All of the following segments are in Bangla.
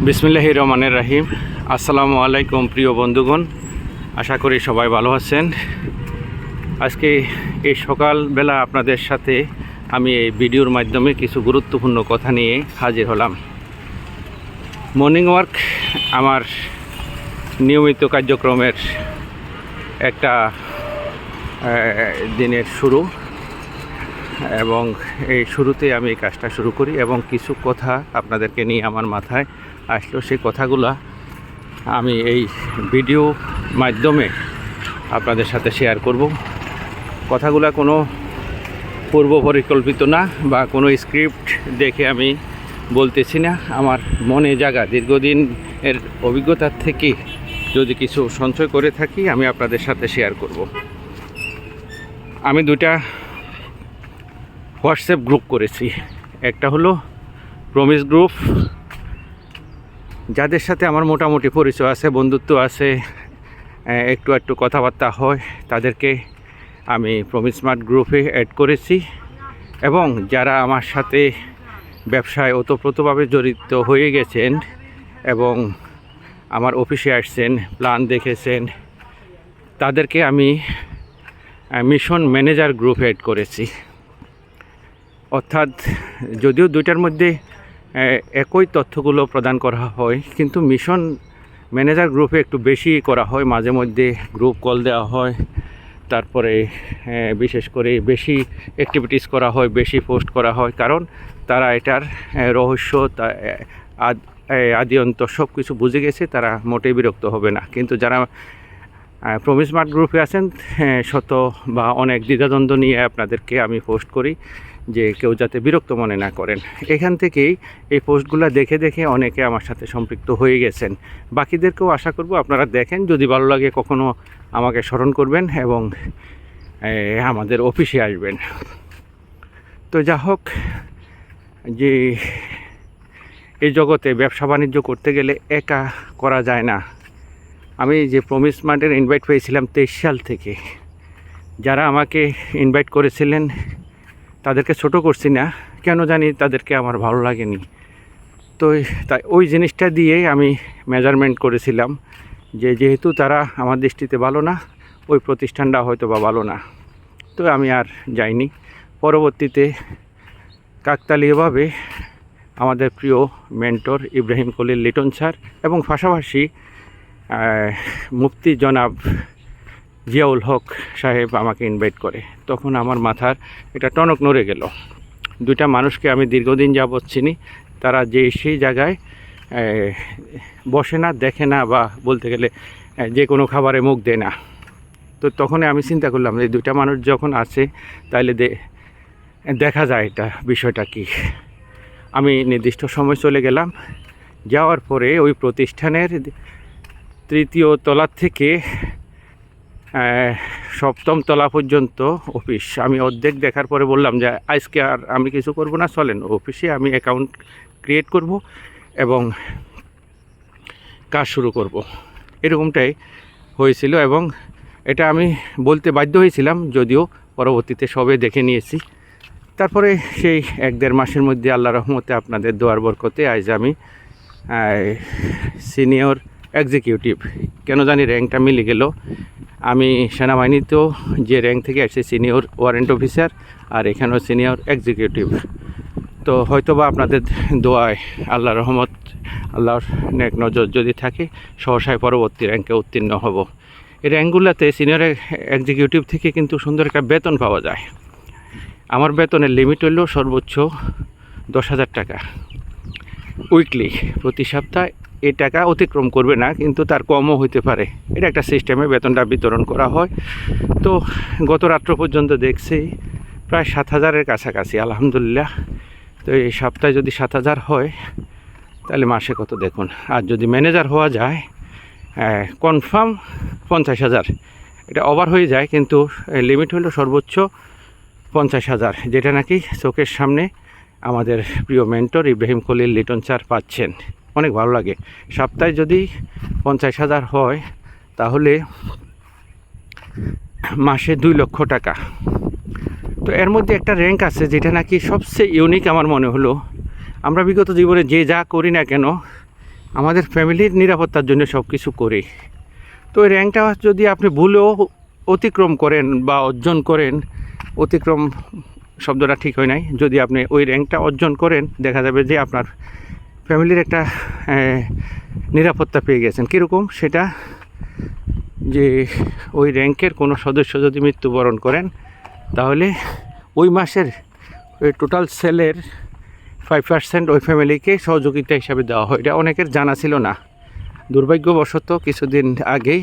বিসমিল্লাহির রহমানির রহিম। আসসালামু আলাইকুম প্রিয় বন্ধুগণ, আশা করি সবাই ভালো আছেন। আজকে এই সকালবেলা আপনাদের সাথে আমি এই ভিডিওর মাধ্যমে কিছু গুরুত্বপূর্ণ কথা নিয়ে হাজির হলাম। মর্নিং ওয়ার্ক আমার নিয়মিত কার্যক্রমের একটা দিনের শুরু, এবং এই শুরুতে আমি এই কাজটা শুরু করি এবং কিছু কথা আপনাদেরকে নিয়ে আমার মাথায় আসলো। সেই কথাগুলো আমি এই ভিডিও মাধ্যমে আপনাদের সাথে শেয়ার করব। কথাগুলো কোনো পূর্ব পরিকল্পিত না বা কোনো স্ক্রিপ্ট দেখে আমি বলতেছি না। আমার মনে জাগা দীর্ঘদিন এর অভিজ্ঞতার থেকে যদি কিছু সঞ্চয় করে থাকি আমি আপনাদের সাথে শেয়ার করব। আমি দুটা হোয়াটসঅ্যাপ গ্রুপ করেছি। একটা হলো প্রমিস গ্রুপ, যাদের সাথে আমার মোটামুটি পরিচয় আছে, বন্ধুত্ব আছে, একটু একটু কথাবার্তা হয়, তাদেরকে আমি প্রমিস স্মার্ট গ্রুপে অ্যাড করেছি। এবং যারা আমার সাথে ব্যবসায় ওতপ্রোতভাবে জড়িত হয়ে গেছেন এবং আমার অফিসে আসছেন, প্ল্যান দেখেছেন, তাদেরকে আমি মিশন ম্যানেজার গ্রুপে অ্যাড করেছি। অর্থাৎ যদিও দুইটার মধ্যে একই তথ্যগুলো প্রদান করা হয়, কিন্তু মিশন ম্যানেজার গ্রুপে একটু বেশি করা হয়। মাঝে মধ্যে গ্রুপ কল দেওয়া হয়, তারপরে বিশেষ করে বেশি অ্যাক্টিভিটিস করা হয়, বেশি পোস্ট করা হয়, কারণ তারা এটার রহস্য আদি অন্ত সব কিছু বুঝে গেছে, তারা মোটেই বিরক্ত হবে না। কিন্তু যারা প্রমিস স্মার্ট গ্রুপে আছেন, শত বা অনেক দ্বিধাদ্বন্দ্ব নিয়ে আপনাদেরকে আমি পোস্ট করি যে কেউ যাতে বিরক্ত মনে না করেন। এখান থেকেই এই পোস্টগুলো দেখে দেখে অনেকে আমার সাথে সম্পৃক্ত হয়ে গেছেন। বাকিদেরকেও আশা করব আপনারা দেখেন, যদি ভালো লাগে কখনো আমাকে স্মরণ করবেন এবং আমাদের অফিসে আসবেন। তো যা হোক, যে এই জগতে ব্যবসা বাণিজ্য করতে গেলে একা করা যায় না। আমি যে প্রমিস স্মার্টের ইনভাইট পেয়েছিলাম 23 সাল থেকে, যারা আমাকে ইনভাইট করেছিলেন তাদেরকে ছোট করছি না, কেন জানি তাদেরকে আমার ভালো লাগেনি। তো তাই ওই জিনিসটা দিয়েই আমি মেজারমেন্ট করেছিলাম যে যেহেতু তারা আমার দৃষ্টিতে ভালো না, ওই প্রতিষ্ঠানটা হয়তো বা ভালো না। তো আমি আর যাইনি। পরবর্তীতে কাকতালীয়ভাবে আমাদের প্রিয় মেন্টর ইব্রাহিম খলিল লিটন স্যার এবং পাশাপাশি মুফতি জনাব জিয়াউল হক সাহেব আমাকে ইনভাইট করে। তখন আমার মাথার এটা টনক নড়ে গেল। দুইটা মানুষকে আমি দীর্ঘদিন যাবৎ চিনি, তারা যে সেই জায়গায় বসে না, দেখে না, বা বলতে গেলে যে কোনো খাবারে মুখ দেয় না। তো তখন আমি চিন্তা করলাম যে দুইটা মানুষ যখন আছে তাইলে দেখা যায় এটা বিষয়টা কি। আমি নির্দিষ্ট সময় চলে গেলাম। যাওয়ার পরে ওই প্রতিষ্ঠানের 3য় তলা থেকে 7ম তলা পর্যন্ত অফিস। আমি অর্ধেক দেখার পরে বললাম যে আজকে আর আমি কিছু করব না, চলেন অফিসে আমি অ্যাকাউন্ট ক্রিয়েট করব এবং কাজ শুরু করব। এরকমটাই হয়েছিল এবং এটা আমি বলতে বাধ্য হয়েছিলাম, যদিও পরবর্তীতে সবে দেখে নিয়েছি। তারপরে সেই 1-1.5 মাসের মধ্যে আল্লাহর রহমতে আপনাদের দোয়ার বরকতে আজ আমি সিনিয়র এক্সিকিউটিভ, কেন জানি র্যাঙ্কটা মিলে গেল। আমি সেনাবাহিনীতেও যে র্যাঙ্ক থেকে আসছি সিনিয়র ওয়ারেন্ট অফিসার, আর এখানেও সিনিয়র এক্সিকিউটিভ। তো হয়তোবা আপনাদের দোয়ায়, আল্লাহর রহমত, আল্লাহর নেক নজর যদি থাকে, সহসায় পরবর্তী র্যাঙ্কে উত্তীর্ণ হব। এই র্যাঙ্কগুলোতে সিনিয়র এক্সিকিউটিভ থেকে কিন্তু সুন্দর একটা বেতন পাওয়া যায়। আমার বেতনের লিমিট হলো সর্বোচ্চ 10,000 টাকা উইকলি, প্রতি সপ্তাহে। এই টাকা অতিক্রম করবে না, কিন্তু তার কমও হইতে পারে। এটা একটা সিস্টেমে বেতনটা বিতরণ করা হয়। তো গত রাত্র পর্যন্ত দেখছি প্রায় 7,000-এর কাছাকাছি, আলহামদুলিল্লাহ। তো এই সপ্তাহে যদি 7,000 হয় তাহলে মাসে কত দেখুন। আর যদি ম্যানেজার হওয়া যায় কনফার্ম 50,000। এটা ওভার হয়ে যায়, কিন্তু লিমিট হলো সর্বোচ্চ 50,000, যেটা নাকি চোখের সামনে আমাদের প্রিয় মেন্টর ইব্রাহিম খলিল লিটন স্যার পাচ্ছেন। অনেক ভালো লাগে। সপ্তাহে যদি 50,000 হয় তাহলে মাসে 2 লক্ষ টাকা। তো এর মধ্যে একটা র্যাঙ্ক আছে যেটা নাকি সবচেয়ে ইউনিক আমার মনে হলো। আমরা বিগত জীবনে যে যা করি না কেন আমাদের ফ্যামিলির নিরাপত্তার জন্য সব কিছু করি। তো এই র্যাঙ্কটা যদি আপনি ভুলেও অতিক্রম করেন বা অর্জন করেন, অতিক্রম শব্দটা ঠিক হয় নাই, যদি আপনি ওই র্যাঙ্কটা অর্জন করেন, দেখা যাবে যে আপনার ফ্যামিলির একটা নিরাপত্তা পেয়ে গেছেন। কীরকম সেটা, যে ওই র্যাঙ্কের কোনো সদস্য যদি মৃত্যুবরণ করেন, তাহলে ওই মাসের ওই টোটাল সেলের 5% ওই ফ্যামিলিকে সহযোগিতা হিসাবে দেওয়া হয়। এটা অনেকের জানা ছিল না। দুর্ভাগ্যবশত কিছুদিন আগেই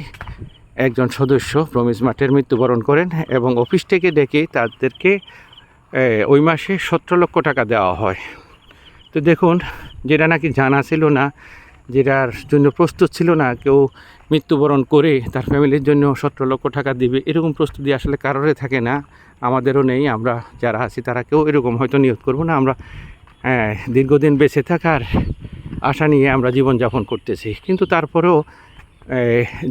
একজন সদস্য প্রমিস মাঠের মৃত্যুবরণ করেন এবং অফিস থেকে ডেকে তাদেরকে ওই মাসে 17 লক্ষ টাকা দেওয়া হয়। তো দেখুন, যেটা নাকি জানা ছিল না, যেটার জন্য প্রস্তুত ছিল না, কেউ মৃত্যুবরণ করে তার ফ্যামিলির জন্য 17 লক্ষ টাকা দিবে, এরকম প্রস্তুতি আসলে কারোরই থাকে না, আমাদেরও নেই। আমরা যারা আছি তারা কেউ এরকম হয়তো নিয়ত করবো না। আমরা দীর্ঘদিন বেঁচে থাকার আশা নিয়ে আমরা জীবনযাপন করতেছি, কিন্তু তারপরেও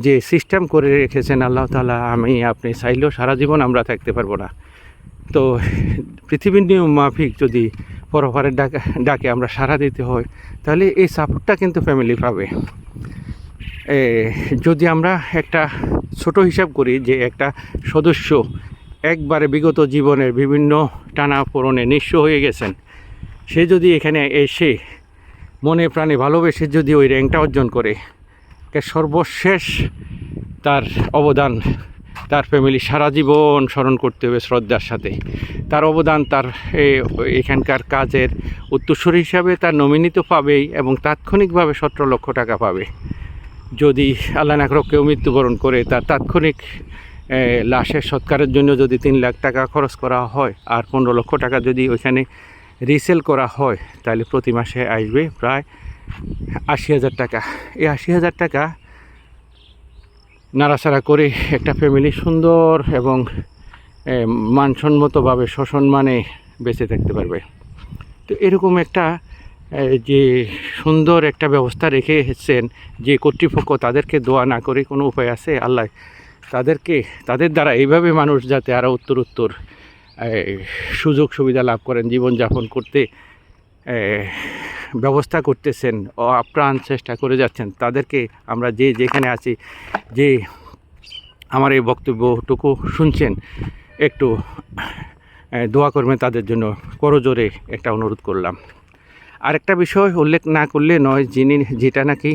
যে সিস্টেম করে রেখেছেন আল্লাহ তাআলা, আমি আপনি চাইলেও সারা জীবন আমরা থাকতে পারবো না। তো পৃথিবীর নিয়ম মাফিক যদি পরপারের ডাকে আমরা সাড়া দিতে হয়, তাহলে এই সাপোর্টটা কিন্তু ফ্যামিলি পাবে। যদি আমরা একটা ছোট হিসাব করি যে একটা সদস্য একবারে বিগত জীবনের বিভিন্ন টানাপোড়েনে নিঃস্ব হয়ে গেছেন, সে যদি এখানে এসে মনে প্রাণে ভালোবেসে যদি ওই র্যাঙ্কটা অর্জন করে, সর্বশেষ তার অবদান তার ফ্যামিলি সারা জীবন স্মরণ করতে হবে শ্রদ্ধার সাথে। তার অবদান, তার এখানকার কাজের উত্তরসূরি হিসাবে তার নমিনি তো পাবেই, এবং তাৎক্ষণিকভাবে 17 লক্ষ টাকা পাবে। যদি আল্লাহ না করুক কেউ মৃত্যুবরণ করে, তার তাৎক্ষণিক লাশের সৎকারের জন্য যদি 3 লাখ টাকা খরচ করা হয়, আর 15 লক্ষ টাকা যদি ওইখানে রিসেল করা হয়, তাহলে প্রতি মাসে আসবে প্রায় 80,000 টাকা। এই 80,000 টাকা নাড়াচাড়া করে একটা ফ্যামিলি সুন্দর এবং মানসম্মতভাবে সসম্মানে বেঁচে থাকতে পারবে। তো এরকম একটা যে সুন্দর একটা ব্যবস্থা রেখেছেন যে কর্তৃপক্ষ, তাদেরকে দোয়া না করে কোনো উপায় আছে? আল্লাহ তাদের দ্বারা এইভাবে মানুষ যাতে আরও উত্তর সুযোগ সুবিধা লাভ করেন, জীবনযাপন করতে ব্যবস্থা করতেছেন ও আপ্রাণ চেষ্টা করে যাচ্ছেন, তাদেরকে আমরা যেখানে আছি, যে আমার এই বক্তব্যটুকু শুনছেন, একটু দোয়া করবেন তাদের জন্য, করজোরে একটা অনুরোধ করলাম। আরেকটা বিষয় উল্লেখ না করলে নয়, যেটা নাকি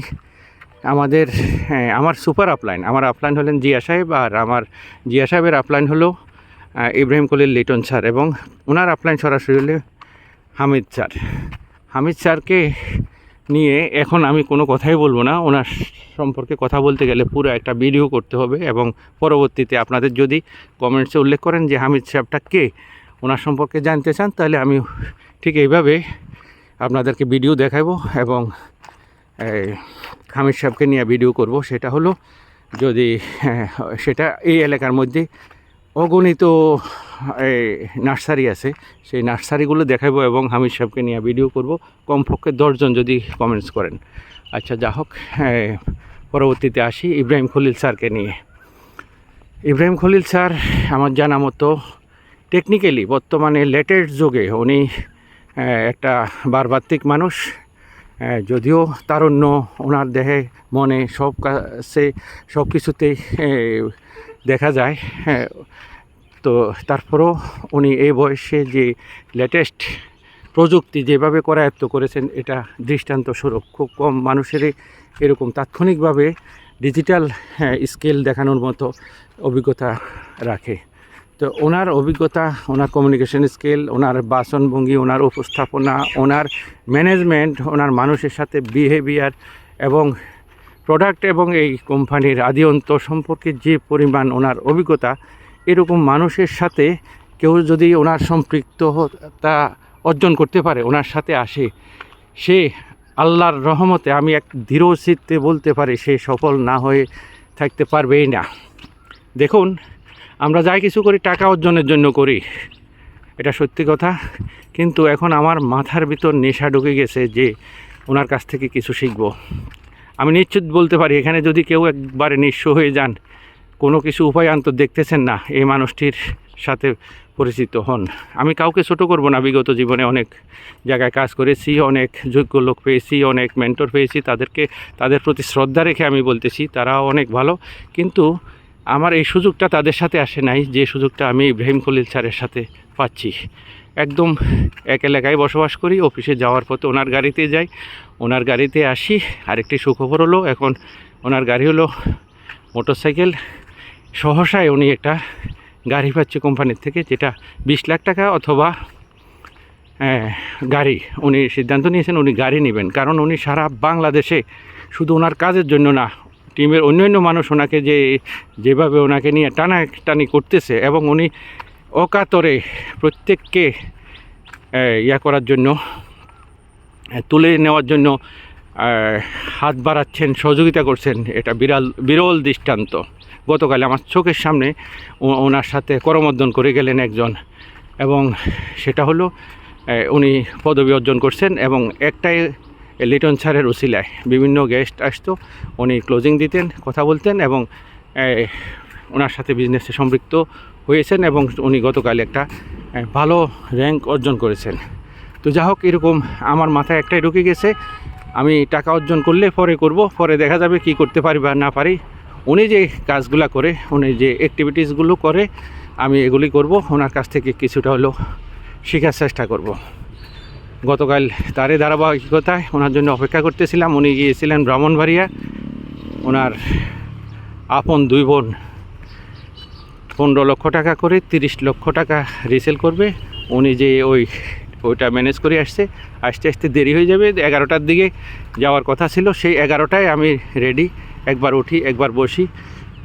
আমার সুপার আপলাইন, আমার আপলাইন হলেন জিয়া সাহেব, আর আমার জিয়া সাহেবের আপলাইন হলো ইব্রাহিম খলিল লিটন স্যার, এবং ওনার আপলাইন সরাসরি হলে হামিদ স্যারকে নিয়ে এখন আমি কোনো কথাই বলবো না। ওনার সম্পর্কে কথা বলতে গেলে পুরো একটা ভিডিও করতে হবে, এবং পরবর্তীতে আপনাদের যদি কমেন্টসে উল্লেখ করেন যে হামিদ সাহেবটা কে, ওনার সম্পর্কে জানতে চান, তাহলে আমি ঠিক এইভাবে আপনাদেরকে ভিডিও দেখাবো এবং হামিদ সাহেবকে নিয়ে ভিডিও করব। সেটা হলো, যদি সেটা এই এলাকার মধ্যে অগণিত নার্সারি আছে, সেই নার্সারিগুলো দেখাবো এবং হামিদ সাহেবকে নিয়ে ভিডিও করব, কমপক্ষে 10 জন যদি কমেন্টস করেন। আচ্ছা, যা হোক, পরবর্তীতে আসি ইব্রাহিম খলিল স্যারকে নিয়ে। ইব্রাহিম খলিল স্যার আমার জানা মতো টেকনিক্যালি বর্তমানে লেটেস্ট যুগে উনি একটা বারবাত্তিক মানুষ, যদিও তারুণ্য ওনার দেহে মনে সব কিছুতেই দেখা যায়, তো তারপরও উনি এই বয়সে যে লেটেস্ট প্রযুক্তি যেভাবে করায়ত্ত করেছেন, এটা দৃষ্টান্তস্বরূপ। খুব কম মানুষেরই এরকম তাৎক্ষণিকভাবে ডিজিটাল স্কিল দেখানোর মতো অভিজ্ঞতা রাখে। তো ওনার অভিজ্ঞতা, ওনার কমিউনিকেশন স্কিল, ওনার বাচনভঙ্গি, ওনার উপস্থাপনা, ওনার ম্যানেজমেন্ট, ওনার মানুষের সাথে বিহেভিয়ার এবং প্রোডাক্ট এবং এই কোম্পানির আদি অন্ত সম্পর্কে যে পরিমাণ ওনার অভিজ্ঞতা, এরকম মানুষের সাথে কেউ যদি ওনার সম্পৃক্ততা অর্জন করতে পারে, ওনার সাথে আসে, সে আল্লাহর রহমতে আমি এক দৃঢ় চিত্তে বলতে পারি সে সফল না হয়ে থাকতে পারবেই না। দেখুন, আমরা যাই কিছু করি টাকা অর্জনের জন্য করি, এটা সত্যি কথা, কিন্তু এখন আমার মাথার ভিতর নেশা ঢুকে গেছে যে ওনার কাছ থেকে কিছু শিখব। আমি নিশ্চিত বলতে পারি, এখানে যদি কেউ একবারে নিঃস্ব হয়ে যান, কোনো কিছু উপায়ান্তর দেখতেছেন না, এই মানুষটির সাথে পরিচিত হন। আমি কাউকে ছোট করব না, বিগত জীবনে অনেক জায়গায় কাজ করেছি, অনেক যোগ্য লোক পেয়েছি, অনেক মেন্টর পেয়েছি, তাদের প্রতি শ্রদ্ধা রেখে আমি বলতেছি তারাও অনেক ভালো, কিন্তু আমার এই সুযোগটা তাদের সাথে আসে নাই যে সুযোগটা আমি ইব্রাহিম খলিল স্যারের সাথে পাচ্ছি। একদম এক এলাকায় বসবাস করি, অফিসে যাওয়ার পথে ওনার গাড়িতে যাই, ওনার গাড়িতে আসি। আরেকটি সুখবর হলো, এখন ওনার গাড়ি হলো মোটরসাইকেল। সহসায় উনি একটা গাড়ি পাচ্ছে কোম্পানির থেকে, যেটা 20 লাখ টাকা অথবা গাড়ি উনি সিদ্ধান্ত নিয়েছেন উনি গাড়ি নেবেন। কারণ উনি সারা বাংলাদেশে শুধু ওনার কাজের জন্য না, টিমের অন্যান্য মানুষ ওনাকে যেভাবে ওনাকে নিয়ে টানাটানি করতেছে, এবং উনি অকাতরে প্রত্যেককে করার জন্য, তুলে নেওয়ার জন্য হাত বাড়াচ্ছেন, সহযোগিতা করছেন, এটা বিরল দৃষ্টান্ত। গতকাল আমার চোখের সামনে ওনার সাথে করমর্দন করে গেলেন একজন, এবং সেটা হলো উনি পদবি অর্জন করছেন। এবং একটাই লিটন স্যারের উসিলায় বিভিন্ন গেস্ট আসতো, উনি ক্লোজিং দিতেন, কথা বলতেন, এবং ওনার সাথে বিজনেসে সম্পৃক্ত হয়েছেন, এবং উনি গতকাল একটা ভালো র্যাঙ্ক অর্জন করেছেন। তো যা হোক, এরকম আমার মাথায় একটাই ঢুকে গেছে, আমি টাকা অর্জন করলে পরে করব, পরে দেখা যাবে কি করতে পারি বা না পারি। উনি যে কাজগুলো করে, উনি যে অ্যাক্টিভিটিসগুলো করে, আমি এগুলি করব, ওনার কাছ থেকে কিছুটা হলেও শেখার চেষ্টা করব। গতকাল তারই ধারাবাহিকতায় ওনার জন্য অপেক্ষা করতেছিলাম। উনি গিয়েছিলেন ব্রাহ্মণবাড়িয়া, ওনার আপন 2 বোন 15 লক্ষ টাকা করে 30 লক্ষ টাকা রিসেল করবে। উনি যে ওইটা ম্যানেজ করে আসতে আসতে দেরি হয়ে যাবে, 11টার দিকে যাওয়ার কথা ছিল। সেই 11টায় আমি রেডি, একবার উঠি একবার বসি।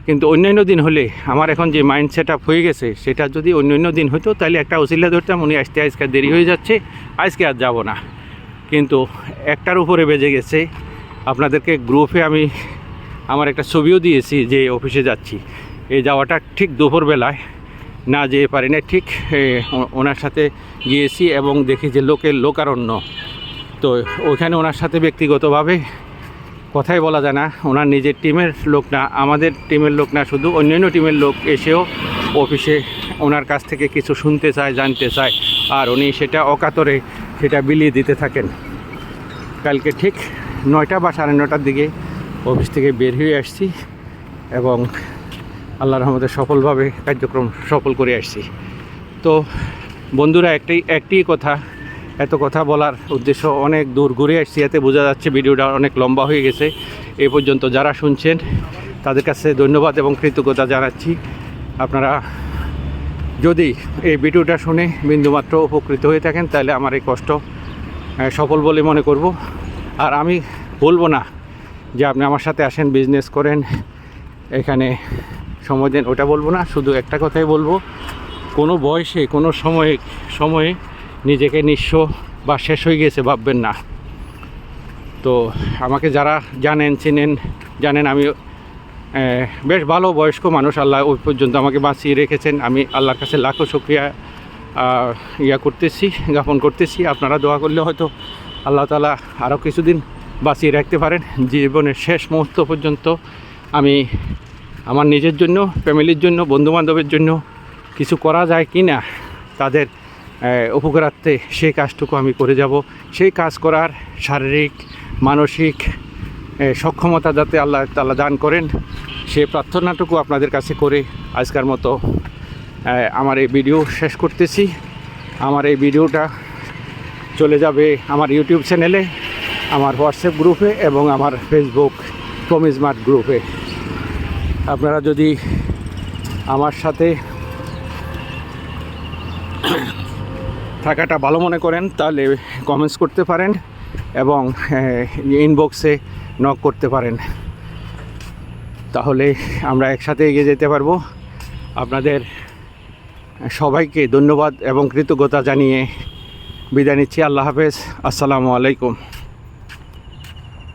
কিন্তু অন্যান্য দিন হলে আমার এখন যে মাইন্ড সেট আপ হয়ে গেছে, সেটা যদি অন্যান্য দিন হতো তাহলে একটা ওসিলা ধরতাম, উনি আজকে দেরি হয়ে যাচ্ছে, আজকে আর যাব না। কিন্তু 1টার উপরে বেজে গেছে। আপনাদেরকে গ্রুপে আমি আমার একটা ছবিও দিয়েছি যে অফিসে যাচ্ছি। এই যাওয়াটা ঠিক দুপুরবেলায় না যেয়ে পারি না, ঠিক ওনার সাথে গিয়েছি এবং দেখি যে লোকারণ্য। তো ওইখানে ওনার সাথে ব্যক্তিগতভাবে কথাই বলা যায় না, ওনার নিজের টিমের লোক না, আমাদের টিমের লোক না, শুধু অন্যান্য টিমের লোক এসেও অফিসে ওনার কাছ থেকে কিছু শুনতে চায়, জানতে চায়, আর উনি সেটা অকাতরে সেটা বিলিয়ে দিতে থাকেন। কালকে ঠিক 9টা বা 9:30টার দিকে অফিস থেকে বের হয়ে আসছি, এবং আল্লাহর রহমতে সফলভাবে কার্যক্রম সফল করে আসছি। তো বন্ধুরা, একটি কথা, এত কথা বলার উদ্দেশ্য, অনেক দূর ঘুরে আসছি, এতে বোঝা যাচ্ছে ভিডিওটা অনেক লম্বা হয়ে গেছে। এ পর্যন্ত যারা শুনছেন তাদের কাছে ধন্যবাদ এবং কৃতজ্ঞতা জানাচ্ছি। আপনারা যদি এই ভিডিওটা শুনে বিন্দুমাত্র উপকৃত হয়ে থাকেন, তাহলে আমার এই কষ্ট সফল বলে মনে করব। আর আমি বলবো না যে আপনি আমার সাথে আসেন, বিজনেস করেন, এখানে সময় দেন, ওটা বলবো না। শুধু একটা কথাই বলবো, কোনো বয়সে কোনো সময়ে নিজেকে নিঃস্ব বা শেষ হয়ে গেছে ভাববেন না। তো আমাকে যারা জানেন আমি বেশ ভালো বয়স্ক মানুষ, আল্লাহ ওই পর্যন্ত আমাকে বাঁচিয়ে রেখেছেন। আমি আল্লাহর কাছে লাখো শুকরিয়া জ্ঞাপন করতেছি। আপনারা দোয়া করলে হয়তো আল্লাহ তাআলা আরও কিছুদিন বাঁচিয়ে রাখতে পারেন। জীবনের শেষ মুহূর্ত পর্যন্ত আমি আমার নিজের জন্য, ফ্যামিলির জন্য, বন্ধুবান্ধবের জন্য কিছু করা যায় কি না, তাদের উপকারার্থে সেই কাজটুকু আমি করে যাব। সেই কাজ করার শারীরিক মানসিক সক্ষমতা যাতে আল্লাহ তাআলা দান করেন, সেই প্রার্থনাটুকু আপনাদের কাছে করে আজকের মতো আমার এই ভিডিও শেষ করতেছি। আমার এই ভিডিওটা চলে যাবে আমার ইউটিউব চ্যানেলে, আমার হোয়াটসঅ্যাপ গ্রুপে এবং আমার ফেসবুক প্রমিজমার্ট গ্রুপে। আপনারা যদি আমার সাথে থাকাটা ভালো মনে করেন, তাহলে কমেন্টস করতে পারেন এবং ইনবক্সে নক করতে পারেন, তাহলে আমরা একসাথে এগিয়ে যেতে পারবো। আপনাদের সবাইকে ধন্যবাদ এবং কৃতজ্ঞতা জানিয়ে বিদায় নিচ্ছি। আল্লাহ হাফেজ, আসসালামু আলাইকুম।